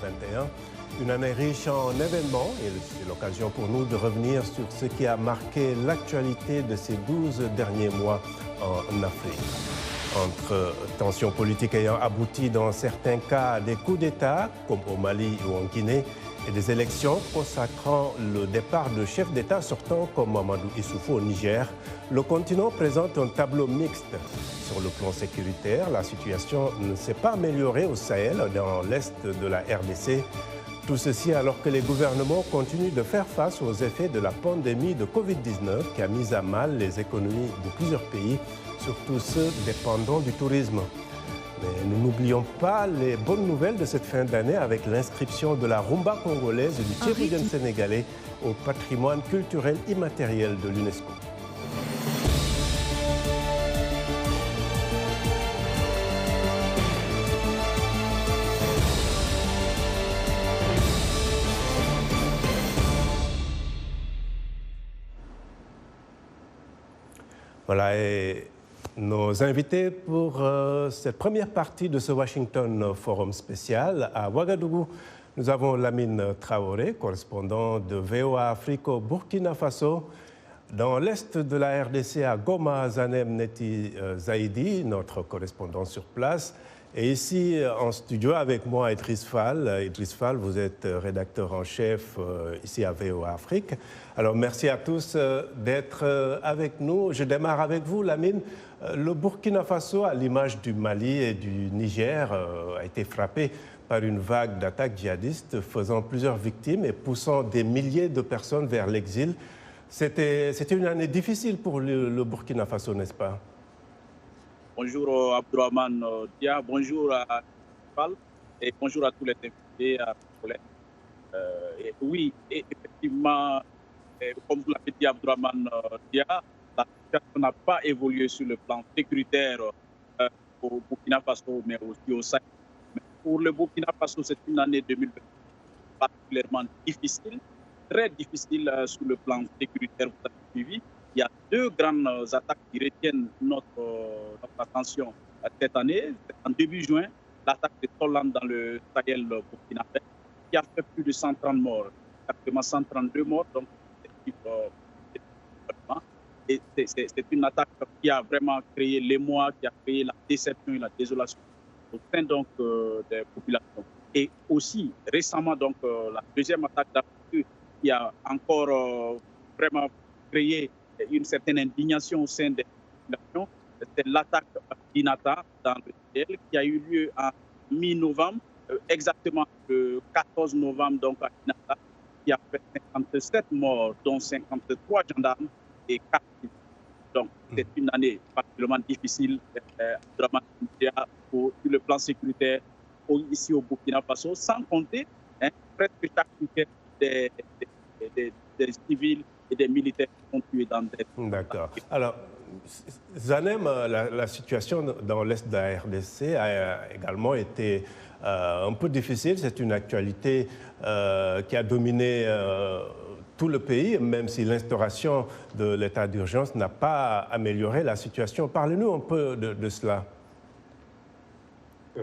2021. Une année riche en événements et c'est l'occasion pour nous de revenir sur ce qui a marqué l'actualité de ces 12 derniers mois en Afrique. Entre tensions politiques ayant abouti dans certains cas à des coups d'État, comme au Mali ou en Guinée, et des élections consacrant le départ de chefs d'État sortants comme Mamadou Issoufou au Niger, le continent présente un tableau mixte. Sur le plan sécuritaire, la situation ne s'est pas améliorée au Sahel, dans l'est de la RDC. Tout ceci alors que les gouvernements continuent de faire face aux effets de la pandémie de Covid-19 qui a mis à mal les économies de plusieurs pays, surtout ceux dépendants du tourisme. Mais nous n'oublions pas les bonnes nouvelles de cette fin d'année avec l'inscription de la rumba congolaise et du tchébougen sénégalais au patrimoine culturel immatériel de l'UNESCO. Voilà, et nos invités pour cette première partie de ce Washington Forum spécial. À Ouagadougou, nous avons Lamine Traoré, correspondant de VOA Afrique au Burkina Faso. Dans l'est de la RDC, à Goma, Zanem Neti Zaidi, notre correspondant sur place. Et ici, en studio, avec moi, Idriss Fall. Idriss Fall, vous êtes rédacteur en chef ici à VOA Afrique. Alors, merci à tous d'être avec nous. Je démarre avec vous, Lamine. Le Burkina Faso, à l'image du Mali et du Niger, a été frappé par une vague d'attaques djihadistes faisant plusieurs victimes et poussant des milliers de personnes vers l'exil. C'était une année difficile pour le Burkina Faso, n'est-ce pas? Bonjour Abdourahmane Dia, bonjour à Fall et bonjour à tous les invités. Oui, et effectivement, comme vous l'avez dit Abdourahmane Dia, la situation n'a pas évolué sur le plan sécuritaire au Burkina Faso, mais aussi au Sahel. Mais pour le Burkina Faso, c'est une année 2020 particulièrement difficile, très difficile sur le plan sécuritaire. Vous avez suivi. Il y a deux grandes attaques qui retiennent notre attention cette année. En début juin, l'attaque de Tolan dans le Sahel burkinabé qui a fait plus de 130 morts, exactement 132 morts. Donc, c'est une attaque qui a vraiment créé l'émoi, qui a créé la déception et la désolation au sein donc, des populations. Et aussi, récemment, donc, la deuxième attaque qui a encore vraiment créé une certaine indignation au sein des populations. C'est l'attaque d'Inata dans le Sahel qui a eu lieu en mi-novembre, exactement le 14 novembre donc à Inata, qui a fait 57 morts, dont 53 gendarmes et 4 civils. Donc c'est une année particulièrement difficile sur le plan sécuritaire ici au Burkina Faso, sans compter presque chaque week-end des civils et des militaires qui sont tués dans des... D'accord. Alors, Zanem, la situation dans l'est de la RDC a également été un peu difficile. C'est une actualité qui a dominé tout le pays, même si l'instauration de l'état d'urgence n'a pas amélioré la situation. Parlez-nous un peu de cela.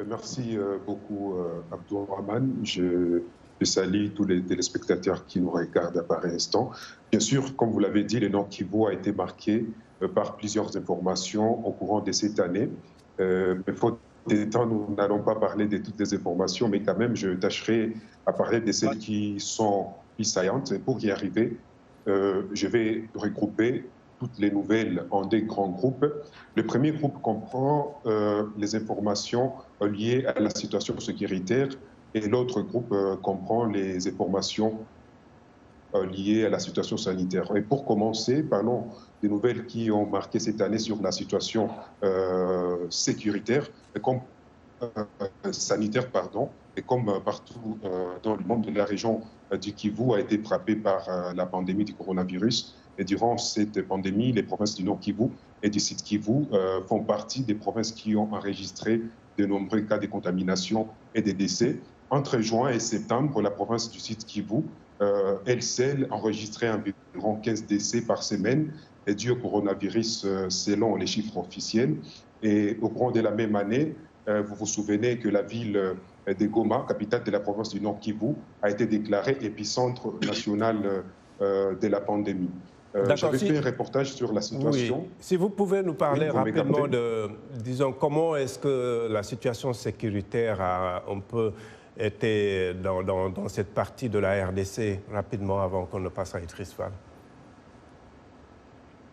Merci beaucoup, Abdourahmane. Je salue tous les téléspectateurs qui nous regardent par instant. Bien sûr, comme vous l'avez dit, le Nord Kivu a été marqué par plusieurs informations au courant de cette année. Mais faute de temps, nous n'allons pas parler de toutes les informations, mais quand même, je tâcherai à parler de celles qui sont plus saillantes. Et pour y arriver, je vais regrouper toutes les nouvelles en des grands groupes. Le premier groupe comprend les informations liées à la situation sécuritaire et l'autre groupe comprend les informations liées à la situation sanitaire. Et pour commencer, parlons des nouvelles qui ont marqué cette année sur la situation sécuritaire, sanitaire, et comme partout dans le monde, la région du Kivu a été frappée par la pandémie du coronavirus. Et durant cette pandémie, les provinces du Nord Kivu et du Sud Kivu font partie des provinces qui ont enregistré de nombreux cas de contamination et de décès. Entre juin et septembre, la province du Sud Kivu, elle seule, enregistrait environ 15 décès par semaine dû au coronavirus selon les chiffres officiels. Et au cours de la même année, vous vous souvenez que la ville de Goma, capitale de la province du Nord Kivu, a été déclarée épicentre national de la pandémie. J'avais fait un reportage sur la situation. Oui. Si vous pouvez nous parler rapidement de, disons, comment est-ce que la situation sécuritaire a un peu été dans cette partie de la RDC, rapidement, avant qu'on ne passe à Idriss Fall.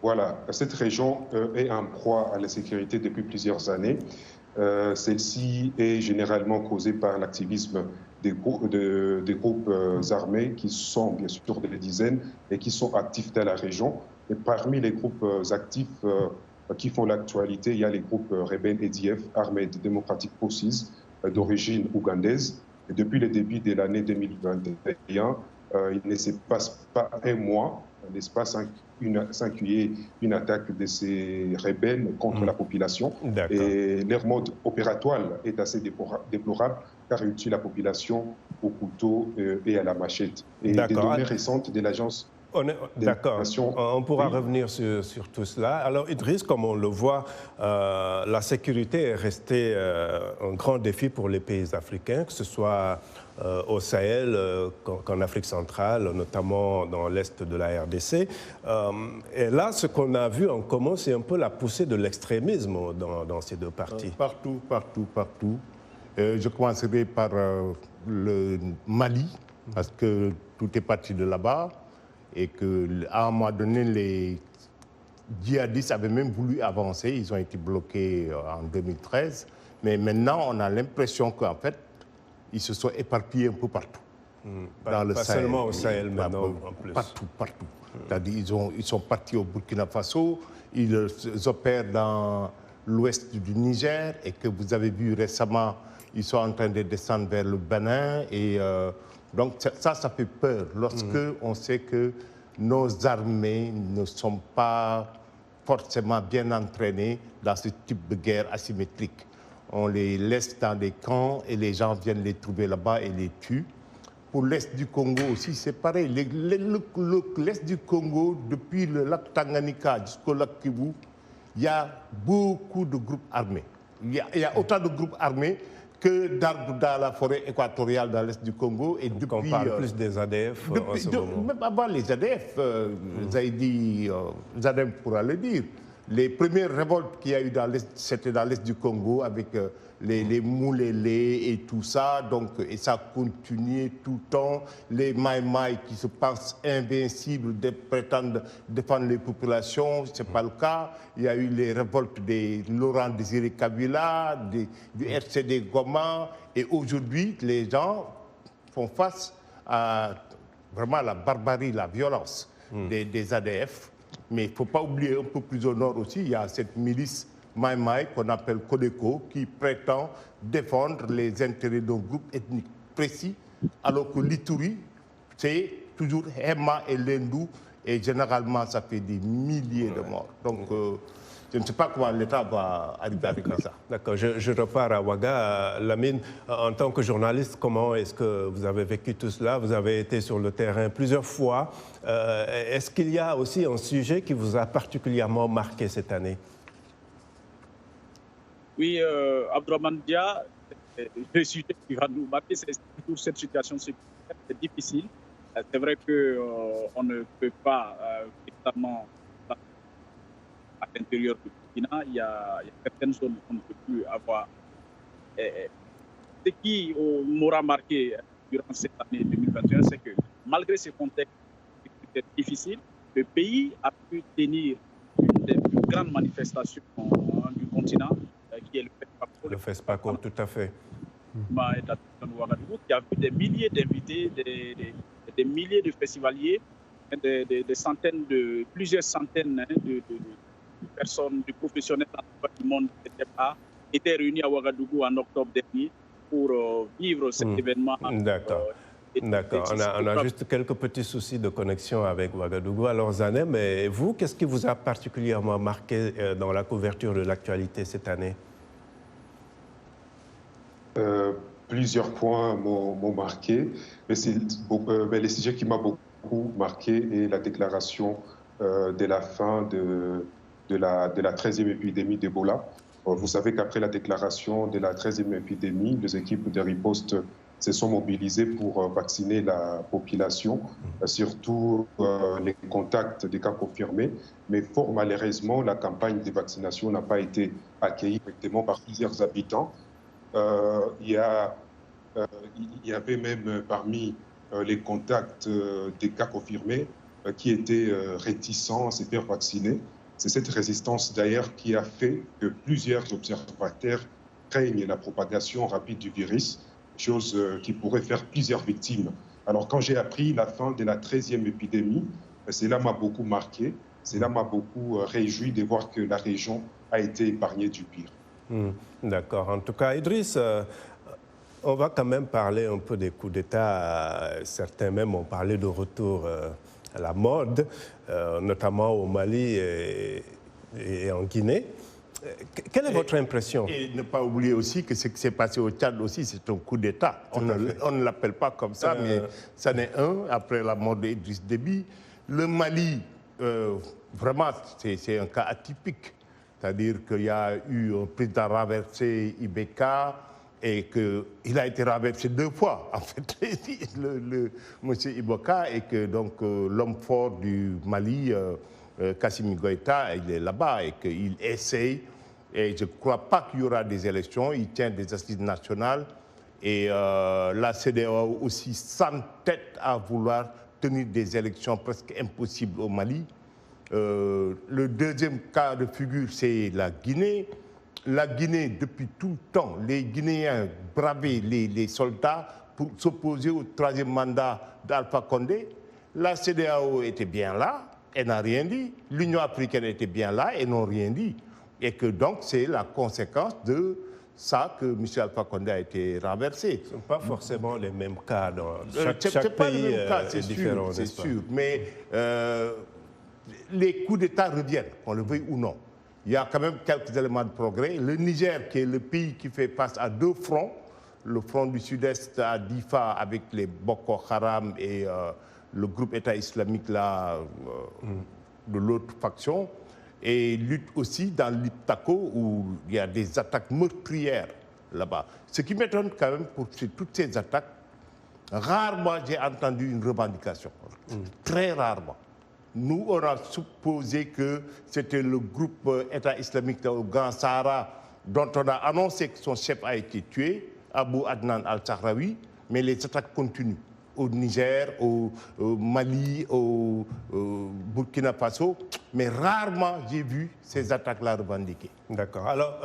Voilà, cette région est en proie à la sécurité depuis plusieurs années. Celle-ci est généralement causée par l'activisme des groupes armés qui sont bien sûr des dizaines et qui sont actifs dans la région. Et parmi les groupes actifs qui font l'actualité, il y a les groupes rebelles EDF, Armed Democratic Forces, d'origine ougandaise. Et depuis le début de l'année 2021, il ne se passe pas un mois, n'est-ce pas, sans qu'il y ait une attaque de ces rebelles contre la population. Et leur mode opératoire est assez déplorable car ils tuent la population au couteau et à la machette. Et des données récentes de l'agence... D'accord, on pourra revenir sur tout cela. Alors Idriss, comme on le voit, la sécurité est restée un grand défi pour les pays africains, que ce soit au Sahel qu'en Afrique centrale, notamment dans l'est de la RDC. Et là, ce qu'on a vu en commun, c'est un peu la poussée de l'extrémisme dans ces deux parties. Partout. Je commencerai par le Mali, parce que tout est parti de là-bas. Et qu'à un moment donné, les djihadistes avaient même voulu avancer. Ils ont été bloqués en 2013. Mais maintenant, on a l'impression qu'en fait, ils se sont éparpillés un peu partout. Dans le Sahel. Pas seulement au Sahel maintenant, en plus. Partout. C'est-à-dire ils sont partis au Burkina Faso, ils opèrent dans l'ouest du Niger, et que vous avez vu récemment, ils sont en train de descendre vers le Bénin. Et donc ça fait peur lorsque on sait que nos armées ne sont pas forcément bien entraînées dans ce type de guerre asymétrique. On les laisse dans des camps et les gens viennent les trouver là-bas et les tuent. Pour l'Est du Congo aussi, c'est pareil. L'Est du Congo, depuis le lac Tanganyika jusqu'au lac Kivu, il y a beaucoup de groupes armés. Il y a autant de groupes armés que d'arbres dans la forêt équatoriale dans l'Est du Congo. Et depuis, on parle plus des ADF en ce moment. Même avant les ADF, Zaidi Zadem pourra le dire. Les premières révoltes qu'il y a eu dans l'Est, c'était dans l'Est du Congo avec les Moulélés et tout ça. Donc, et ça a continué tout le temps. Les Maïmaï qui se pensent invincibles, prétendent défendre les populations. Ce n'est pas le cas. Il y a eu les révoltes de Laurent Désiré Kabila, du RCD Goma. Et aujourd'hui, les gens font face à vraiment la barbarie, la violence des ADF. Mais il ne faut pas oublier, un peu plus au nord aussi, il y a cette milice Maïmaï qu'on appelle Codeco qui prétend défendre les intérêts d'un groupe ethnique précis, alors que l'Ituri, c'est toujours Hema et Lendou, et généralement ça fait des milliers de morts. Donc je ne sais pas comment l'État va arriver avec ça. D'accord, je repars à Ouaga. Lamine, en tant que journaliste, comment est-ce que vous avez vécu tout cela? Vous avez été sur le terrain plusieurs fois. Est-ce qu'il y a aussi un sujet qui vous a particulièrement marqué cette année? Oui, Abdourahmane Dia, le sujet qui va nous marquer, c'est toujours cette situation sécuritaire, c'est difficile. C'est vrai qu'on ne peut pas évidemment à l'intérieur du Burkina, il y a certaines zones qu'on ne peut plus avoir. Ce qui m'aura marqué durant cette année 2021, c'est que malgré ce contexte difficile, le pays a pu tenir une des plus grandes manifestations du continent, qui est le FESPACO. Le FESPACO, tout à fait. Qui a vu des milliers d'invités, des milliers de festivaliers, des centaines plusieurs centaines de personnes, de professionnels du monde étaient réunis à Ouagadougou en octobre dernier pour vivre cet événement. D'accord. D'accord. On a juste quelques petits soucis de connexion avec Ouagadougou. Alors Zanem, mais vous, qu'est-ce qui vous a particulièrement marqué dans la couverture de l'actualité cette année? Plusieurs points m'ont marqué, mais le sujet qui m'a beaucoup marqué est la déclaration de la fin de la 13e épidémie d'Ebola. Vous savez qu'après la déclaration de la 13e épidémie, les équipes de riposte se sont mobilisées pour vacciner la population, surtout les contacts des cas confirmés. Mais fort malheureusement, la campagne de vaccination n'a pas été accueillie correctement par plusieurs habitants. Il y avait même parmi les contacts des cas confirmés qui étaient réticents à se faire vacciner. C'est cette résistance d'ailleurs qui a fait que plusieurs observateurs craignent la propagation rapide du virus, chose qui pourrait faire plusieurs victimes. Alors quand j'ai appris la fin de la 13e épidémie, cela m'a beaucoup marqué, cela m'a beaucoup réjoui de voir que la région a été épargnée du pire. D'accord. En tout cas, Idriss, on va quand même parler un peu des coups d'État. Certains même ont parlé de retour à la mode, notamment au Mali et en Guinée. Quelle est votre impression? Et ne pas oublier aussi que ce qui s'est passé au Tchad aussi, c'est un coup d'État. On ne l'appelle pas comme ça, mais ça n'est un, après la mort d'Idriss Déby. Le Mali, vraiment, c'est un cas atypique. C'est-à-dire qu'il y a eu un président renversé, Ibeka, et qu'il a été renversé 2 fois, en fait, monsieur Ibeka, et que donc l'homme fort du Mali, Kassimi Goïta, il est là-bas et qu'il essaye, et je ne crois pas qu'il y aura des élections, il tient des assises nationales, et la CEDEAO aussi s'entête à vouloir tenir des élections presque impossibles au Mali. Le deuxième cas de figure, c'est la Guinée. La Guinée, depuis tout le temps, les Guinéens bravaient les soldats pour s'opposer au 3e mandat d'Alpha Condé. La CEDEAO était bien là, elle n'a rien dit. L'Union africaine était bien là, elles n'ont rien dit. Et que donc, c'est la conséquence de ça que M. Alpha Condé a été renversé. Ce ne sont pas forcément les mêmes cas. Chaque pays est différent, c'est sûr. Mais les coups d'État reviennent, qu'on le veuille ou non. Il y a quand même quelques éléments de progrès. Le Niger, qui est le pays qui fait face à 2 fronts, le front du sud-est à Difa avec les Boko Haram et le groupe État islamique là, de l'autre faction, et lutte aussi dans l'Iptako où il y a des attaques meurtrières là-bas. Ce qui m'étonne quand même pour toutes ces attaques, rarement j'ai entendu une revendication, très rarement. Nous, on a supposé que c'était le groupe État islamique au Grand Sahara dont on a annoncé que son chef a été tué, Abou Adnan al-Sahraoui, mais les attaques continuent. Au Niger, au Mali, au Burkina Faso, mais rarement j'ai vu ces attaques-là revendiquées. D'accord. Alors,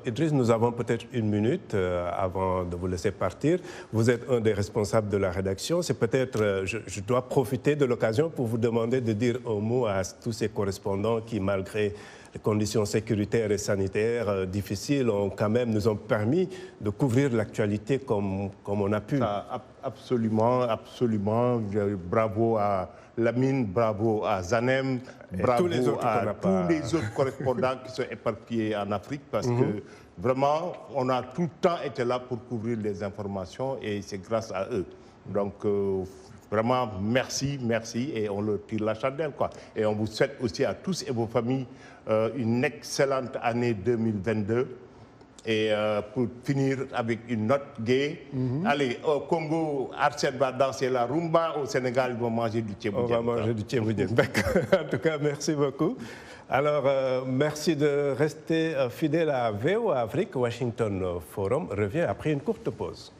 Idriss, nous avons peut-être 1 minute avant de vous laisser partir. Vous êtes un des responsables de la rédaction. C'est peut-être, je dois profiter de l'occasion pour vous demander de dire un mot à tous ces correspondants qui, malgré les conditions sécuritaires et sanitaires difficiles, nous ont permis de couvrir l'actualité comme on a pu. Absolument, absolument. Bravo à Lamine, bravo à Zanem, bravo tous les autres correspondants qui sont éparpillés en Afrique, parce que vraiment, on a tout le temps été là pour couvrir les informations et c'est grâce à eux. Donc, vraiment, merci, merci, et on leur tire la chandelle, quoi. Et on vous souhaite aussi à tous et vos familles une excellente année 2022. Et pour finir avec une note gay, allez, au Congo, Arsène va danser la rumba, au Sénégal, ils vont manger du tchéboudienne. On va manger du tchéboudienne, d'accord. En tout cas, merci beaucoup. Alors, merci de rester fidèle à VOA Afrique. Washington Forum revient après une courte pause.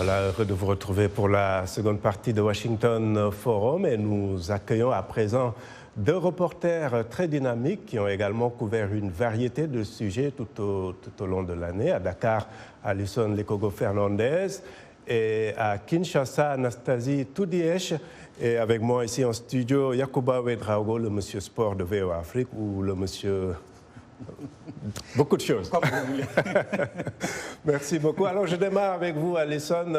Voilà, heureux de vous retrouver pour la seconde partie de Washington Forum et nous accueillons à présent deux reporters très dynamiques qui ont également couvert une variété de sujets tout au long de l'année. À Dakar, Alison Lekogo-Fernandez et à Kinshasa, Anastasie Toudièche. Et avec moi ici en studio, Yacouba Ouedraogo, le monsieur sport de VOA Afrique ou le monsieur... Beaucoup de choses. Comme vous voulez. Merci beaucoup. Alors, je démarre avec vous, Alison.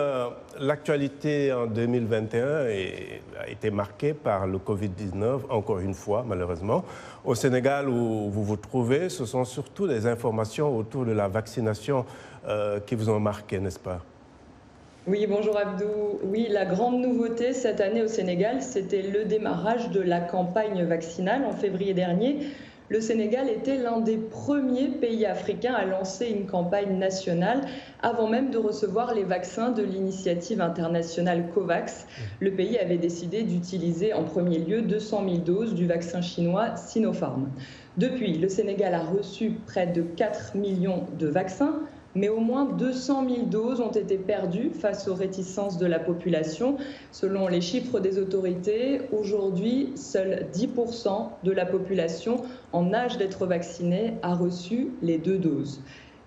L'actualité en 2021 a été marquée par le Covid-19, encore une fois, malheureusement. Au Sénégal, où vous vous trouvez, ce sont surtout des informations autour de la vaccination qui vous ont marqué, n'est-ce pas? Oui, bonjour Abdou. Oui, la grande nouveauté cette année au Sénégal, c'était le démarrage de la campagne vaccinale en février dernier. Le Sénégal était l'un des premiers pays africains à lancer une campagne nationale avant même de recevoir les vaccins de l'initiative internationale COVAX. Le pays avait décidé d'utiliser en premier lieu 200 000 doses du vaccin chinois Sinopharm. Depuis, le Sénégal a reçu près de 4 millions de vaccins, mais au moins 200 000 doses ont été perdues face aux réticences de la population. Selon les chiffres des autorités, aujourd'hui, seuls 10% de la population en âge d'être vaccinée a reçu les 2 doses.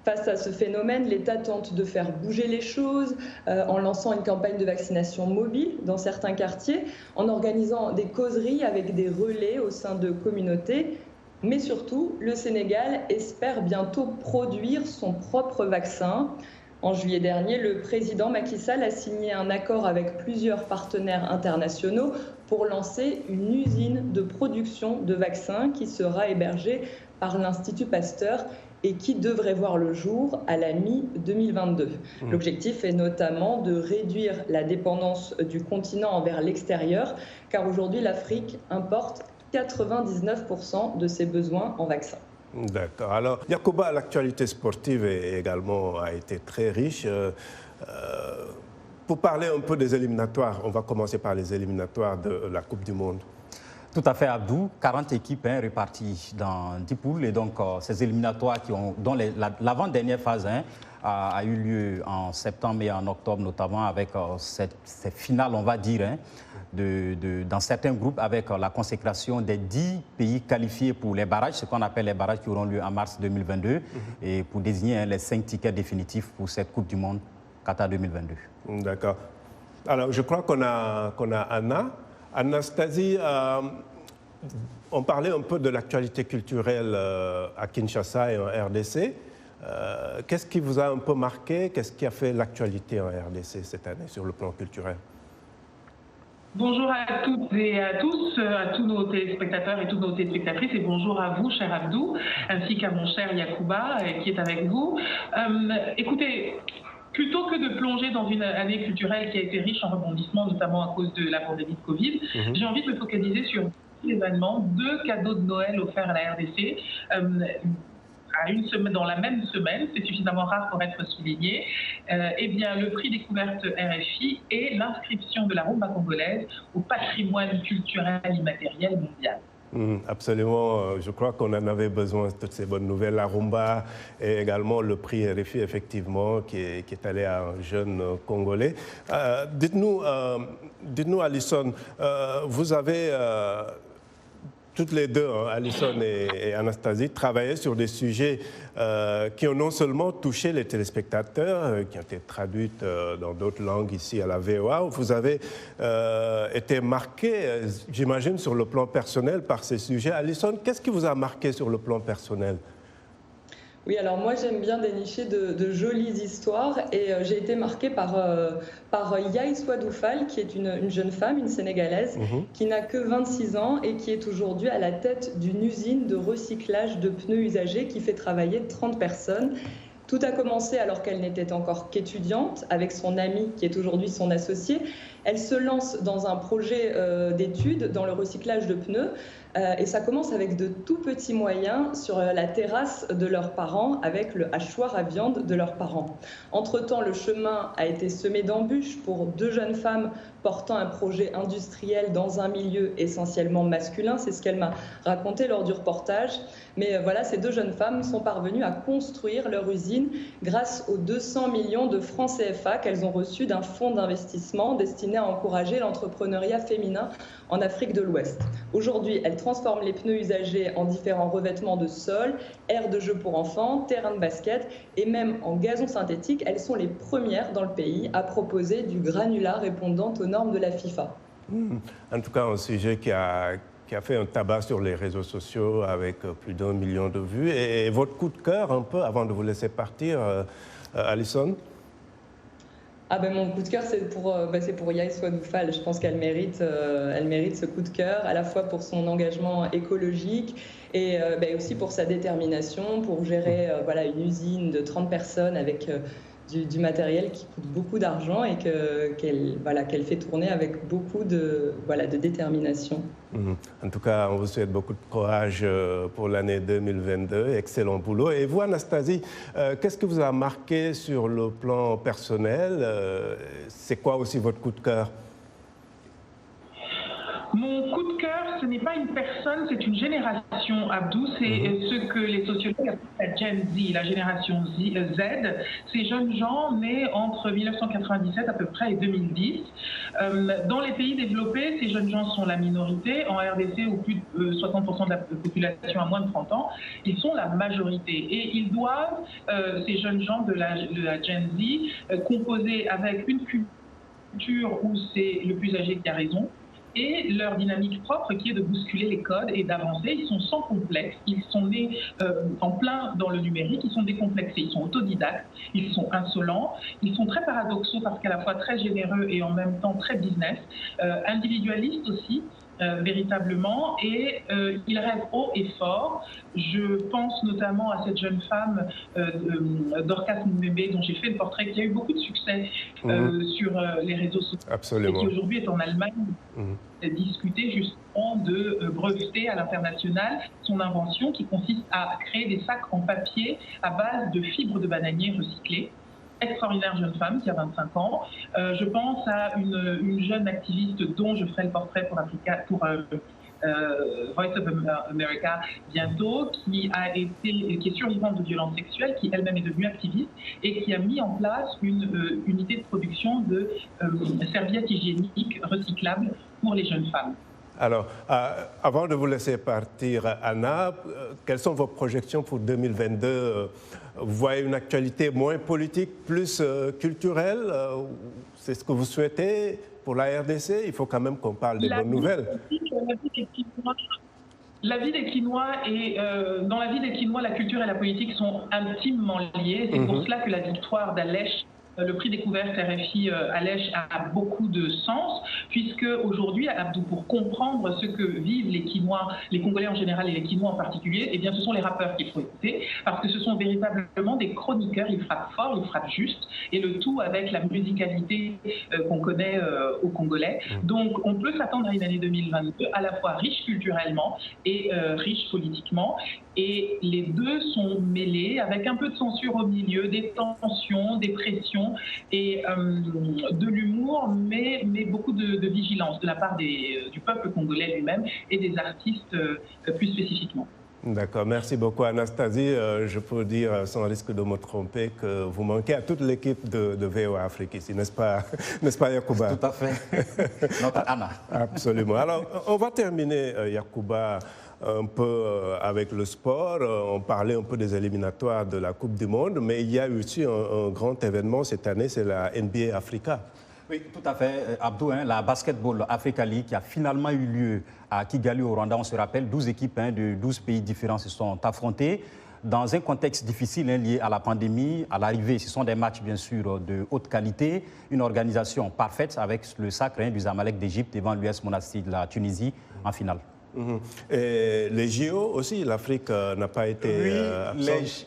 Face à ce phénomène, l'État tente de faire bouger les choses en lançant une campagne de vaccination mobile dans certains quartiers, en organisant des causeries avec des relais au sein de communautés. Mais surtout, le Sénégal espère bientôt produire son propre vaccin. En juillet dernier, le président Macky Sall a signé un accord avec plusieurs partenaires internationaux pour lancer une usine de production de vaccins qui sera hébergée par l'Institut Pasteur et qui devrait voir le jour à la mi-2022. L'objectif est notamment de réduire la dépendance du continent envers l'extérieur, car aujourd'hui l'Afrique importe 99% de ses besoins en vaccins. D'accord. Alors, Yacouba, l'actualité sportive également a été très riche. Pour parler un peu des éliminatoires, on va commencer par les éliminatoires de la Coupe du Monde. Tout à fait, Abdou. 40 équipes réparties dans 10 poules. Et donc, ces éliminatoires dont l'avant-dernière phase a eu lieu en septembre et en octobre, notamment avec ces finales, on va dire, dans certains groupes, avec la consécration des 10 pays qualifiés pour les barrages, ce qu'on appelle les barrages qui auront lieu en mars 2022, et pour désigner les 5 tickets définitifs pour cette Coupe du Monde Qatar 2022. D'accord. Alors, je crois qu'on a Anna. Anastasie, on parlait un peu de l'actualité culturelle à Kinshasa et en RDC. Qu'est-ce qui vous a un peu marqué? Qu'est-ce qui a fait l'actualité en RDC cette année sur le plan culturel? Bonjour à toutes et à tous, à tous nos téléspectateurs et toutes nos téléspectatrices, et bonjour à vous, cher Abdou, ainsi qu'à mon cher Yacouba, qui est avec vous. Écoutez, plutôt que de plonger dans une année culturelle qui a été riche en rebondissements, notamment à cause de la pandémie de Covid, j'ai envie de me focaliser sur 2 événements, 2 cadeaux de Noël offerts à la RDC. Dans la même semaine, c'est suffisamment rare pour être souligné, eh bien, le prix découverte RFI et l'inscription de la rumba congolaise au patrimoine culturel immatériel mondial. Absolument, je crois qu'on en avait besoin, toutes ces bonnes nouvelles. La rumba et également le prix RFI, effectivement, qui est allé à un jeune Congolais. Dites-nous, Alison, vous avez... toutes les deux, Alison et Anastasie, travaillaient sur des sujets qui ont non seulement touché les téléspectateurs, qui ont été traduits dans d'autres langues ici à la VOA. Vous avez été marqué, j'imagine, sur le plan personnel par ces sujets. Alison, qu'est-ce qui vous a marqué sur le plan personnel? Oui, alors moi j'aime bien dénicher de jolies histoires et j'ai été marquée par Yaye Swadoufal, qui est une jeune femme, une Sénégalaise, qui n'a que 26 ans et qui est aujourd'hui à la tête d'une usine de recyclage de pneus usagés qui fait travailler 30 personnes. Tout a commencé alors qu'elle n'était encore qu'étudiante, avec son amie qui est aujourd'hui son associé. Elle se lance dans un projet d'études dans le recyclage de pneus. Et ça commence avec de tout petits moyens sur la terrasse de leurs parents, avec le hachoir à viande de leurs parents. Entre-temps, le chemin a été semé d'embûches pour 2 jeunes femmes portant un projet industriel dans un milieu essentiellement masculin. C'est ce qu'elle m'a raconté lors du reportage. Mais voilà, ces 2 jeunes femmes sont parvenues à construire leur usine grâce aux 200 millions de francs CFA qu'elles ont reçus d'un fonds d'investissement destiné à encourager l'entrepreneuriat féminin en Afrique de l'Ouest. Aujourd'hui, elles transforment les pneus usagés en différents revêtements de sol, aires de jeu pour enfants, terrains de basket et même en gazon synthétique. Elles sont les premières dans le pays à proposer du granulat répondant aux normes de la FIFA. En tout cas, un sujet qui a fait un tabac sur les réseaux sociaux avec plus d'1 million de vues. Et votre coup de cœur, un peu, avant de vous laisser partir, Alison? Mon coup de cœur, c'est pour Yaïs Wadoufal. Je pense qu'elle mérite ce coup de cœur, à la fois pour son engagement écologique et aussi pour sa détermination, pour gérer une usine de 30 personnes avec du matériel qui coûte beaucoup d'argent et qu'elle fait tourner avec beaucoup de détermination. En tout cas, on vous souhaite beaucoup de courage pour l'année 2022. Excellent boulot. Et vous, Anastasie, qu'est-ce que vous a marqué sur le plan personnel? C'est quoi aussi votre coup de cœur? Mon coup de cœur, ce n'est pas une personne, c'est une génération, Abdou. C'est ce que les sociologues appellent la Gen Z, la génération Z. Ces jeunes gens nés entre 1997 à peu près et 2010. Dans les pays développés, ces jeunes gens sont la minorité. En RDC, où plus de 60% de la population a moins de 30 ans, ils sont la majorité. Et ils doivent, ces jeunes gens de la Gen Z, composer avec une culture où c'est le plus âgé qui a raison, et leur dynamique propre qui est de bousculer les codes et d'avancer. Ils sont sans complexe, ils sont nés en plein dans le numérique, ils sont décomplexés, ils sont autodidactes, ils sont insolents, ils sont très paradoxaux parce qu'à la fois très généreux et en même temps très business, individualistes aussi, véritablement, et ils rêvent haut et fort. Je pense notamment à cette jeune femme, Dorcas Mbembe, dont j'ai fait le portrait, qui a eu beaucoup de succès sur les réseaux sociaux. Absolument. Et qui aujourd'hui est en Allemagne, discuter justement de breveter à l'international son invention qui consiste à créer des sacs en papier à base de fibres de bananier recyclées. Extraordinaire jeune femme qui a 25 ans. Je pense à une jeune activiste dont je ferai le portrait pour Voice of America bientôt, qui est survivante de violences sexuelles, qui elle-même est devenue activiste et qui a mis en place une unité de production de serviettes hygiéniques recyclables pour les jeunes femmes. Alors, avant de vous laisser partir, Anna, quelles sont vos projections pour 2022? Vous voyez une actualité moins politique, plus culturelle? C'est ce que vous souhaitez pour la RDC? Il faut quand même qu'on parle des bonnes nouvelles. La vie des Quinois et dans la vie des Quinois, la culture et la politique sont intimement liées. C'est pour cela que la victoire d'Alech, le prix découverte RFI Alech, a beaucoup de sens, puisque aujourd'hui, Abdou, pour comprendre ce que vivent les Quinois, les Congolais en général et les Quinois en particulier, eh bien, ce sont les rappeurs qu'il faut écouter, parce que ce sont véritablement des chroniqueurs. Ils frappent fort, ils frappent juste, et le tout avec la musicalité qu'on connaît aux Congolais. Donc, on peut s'attendre à une année 2022 à la fois riche culturellement et riche politiquement. Et les deux sont mêlés avec un peu de censure au milieu, des tensions, des pressions et de l'humour, mais beaucoup de vigilance de la part du peuple congolais lui-même et des artistes plus spécifiquement. D'accord, merci beaucoup Anastasie. Je peux dire sans risque de me tromper que vous manquez à toute l'équipe de VOA Afrique ici, n'est-ce pas Yacouba? Tout à fait, notre Anna. Absolument. Alors, on va terminer, Yacouba, un peu avec le sport. On parlait un peu des éliminatoires de la Coupe du Monde, mais il y a aussi un grand événement cette année, c'est la NBA Africa. Oui, tout à fait, Abdou, la Basketball Africa League qui a finalement eu lieu à Kigali au Rwanda. On se rappelle, 12 équipes de 12 pays différents se sont affrontées dans un contexte difficile lié à la pandémie. À l'arrivée, ce sont des matchs bien sûr de haute qualité, une organisation parfaite avec le sacre du Zamalek d'Égypte devant l'US Monastir de la Tunisie en finale. Et les JO aussi, l'Afrique n'a pas été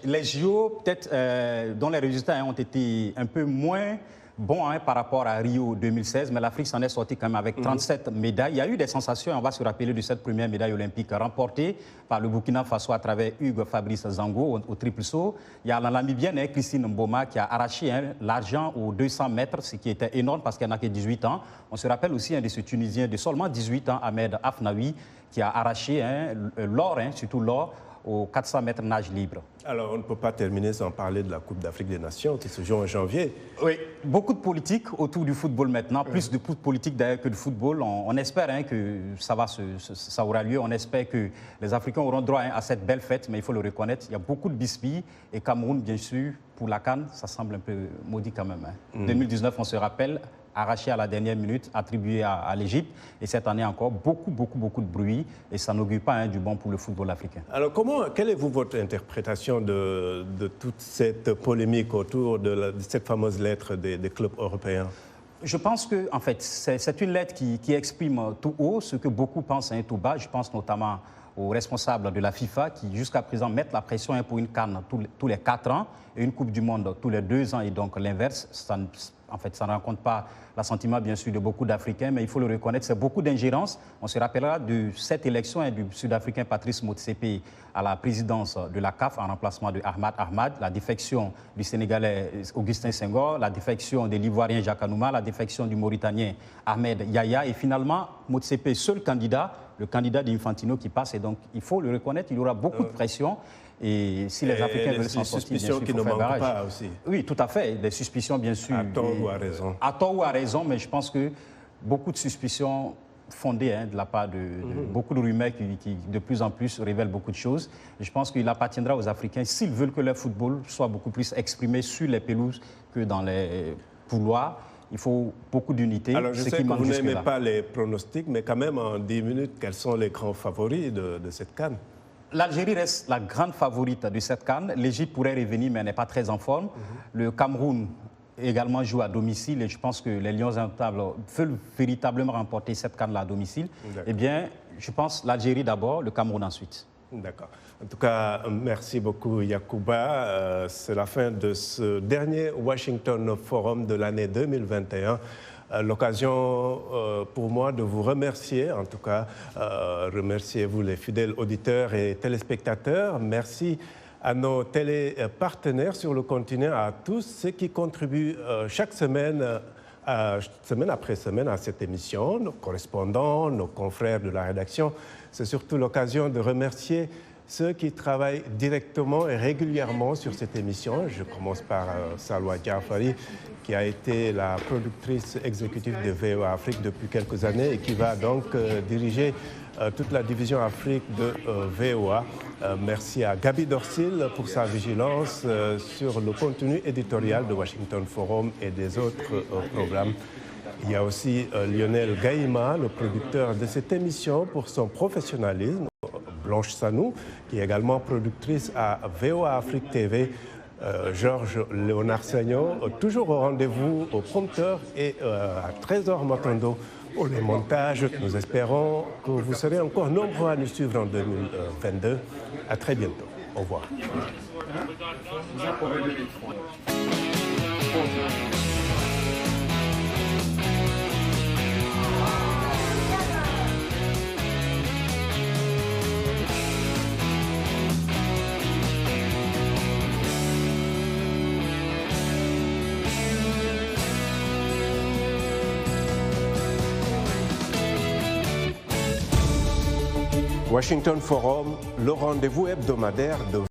les JO, peut-être, dont les résultats ont été un peu moins bon par rapport à Rio 2016, mais l'Afrique s'en est sortie quand même avec 37 médailles. Il y a eu des sensations, on va se rappeler de cette première médaille olympique remportée par le Burkina Faso à travers Hugues Fabrice Zango au triple saut. Il y a la Namibienne Christine Mboma qui a arraché l'argent aux 200 mètres, ce qui était énorme parce qu'elle n'a que 18 ans. On se rappelle aussi de ce Tunisien de seulement 18 ans, Ahmed Afnaoui, qui a arraché l'or, surtout l'or, aux 400 mètres nage libre. Alors, on ne peut pas terminer sans parler de la Coupe d'Afrique des Nations qui se joue en janvier. Oui, beaucoup de politique autour du football maintenant, plus de politique d'ailleurs que de football. On espère que ça aura lieu, on espère que les Africains auront droit à cette belle fête, mais il faut le reconnaître, il y a beaucoup de bisbilles et Cameroun, bien sûr, pour la CAN, ça semble un peu maudit quand même. 2019, on se rappelle, arraché à la dernière minute, attribué à l'Égypte. Et cette année encore, beaucoup de bruit. Et ça n'augure pas du bon pour le football africain. Alors, quelle est votre interprétation de toute cette polémique autour de cette fameuse lettre des clubs européens? Je pense que, en fait, c'est une lettre qui exprime tout haut ce que beaucoup pensent tout bas. Je pense notamment aux responsables de la FIFA qui, jusqu'à présent, mettent la pression pour une CAN tous les 4 ans et une Coupe du Monde tous les 2 ans. Et donc, l'inverse, en fait, ça ne rencontre pas l'assentiment, bien sûr, de beaucoup d'Africains, mais il faut le reconnaître, c'est beaucoup d'ingérence. On se rappellera de cette élection du Sud-Africain Patrice Motsepe à la présidence de la CAF en remplacement de Ahmad, la défection du Sénégalais Augustin Senghor, la défection de l'Ivoirien Jacques Anouma, la défection du Mauritanien Ahmed Yahya, et finalement, Motsepe, seul candidat, le candidat d'Infantino qui passe. Et donc, il faut le reconnaître, il y aura beaucoup de pression. Et si les Africains veulent s'en sortir, bien sûr, il faut faire barrage. Pas aussi. Oui, tout à fait. Des suspicions, bien sûr. À tort ou à raison. À tort ou à raison, mais je pense que beaucoup de suspicions fondées de la part de beaucoup de rumeurs qui, de plus en plus, révèlent beaucoup de choses. Et je pense qu'il appartiendra aux Africains, s'ils veulent que leur football soit beaucoup plus exprimé sur les pelouses que dans les couloirs. Il faut beaucoup d'unité. Alors, je sais que vous n'aimez pas les pronostics, mais quand même, en 10 minutes, quels sont les grands favoris de cette CAN? L'Algérie reste la grande favorite de cette CAN. L'Égypte pourrait revenir, mais elle n'est pas très en forme. Le Cameroun également joue à domicile et je pense que les Lions indomptables veulent véritablement remporter cette CAN-là à domicile. Eh bien, je pense l'Algérie d'abord, le Cameroun ensuite. D'accord. En tout cas, merci beaucoup Yacouba. C'est la fin de ce dernier Washington Forum de l'année 2021. L'occasion pour moi de vous remercier, en tout cas, remerciez-vous les fidèles auditeurs et téléspectateurs. Merci à nos télépartenaires sur le continent, à tous ceux qui contribuent chaque semaine, semaine après semaine à cette émission, nos correspondants, nos confrères de la rédaction. C'est surtout l'occasion de remercier ceux qui travaillent directement et régulièrement sur cette émission. Je commence par Salwa Diafari, qui a été la productrice exécutive de VOA Afrique depuis quelques années et qui va donc diriger toute la division Afrique de VOA. Merci à Gabi Dorsil pour sa vigilance sur le contenu éditorial de Washington Forum et des autres programmes. Il y a aussi Lionel Gaïma, le producteur de cette émission, pour son professionnalisme. Blanche Sanou, qui est également productrice à VOA Afrique TV. Georges Léonard Sagnon, toujours au rendez-vous au prompteur, et à Trésor Matondo pour les montages. Nous espérons que vous serez encore nombreux à nous suivre en 2022. À très bientôt. Au revoir. Washington Forum, le rendez-vous hebdomadaire de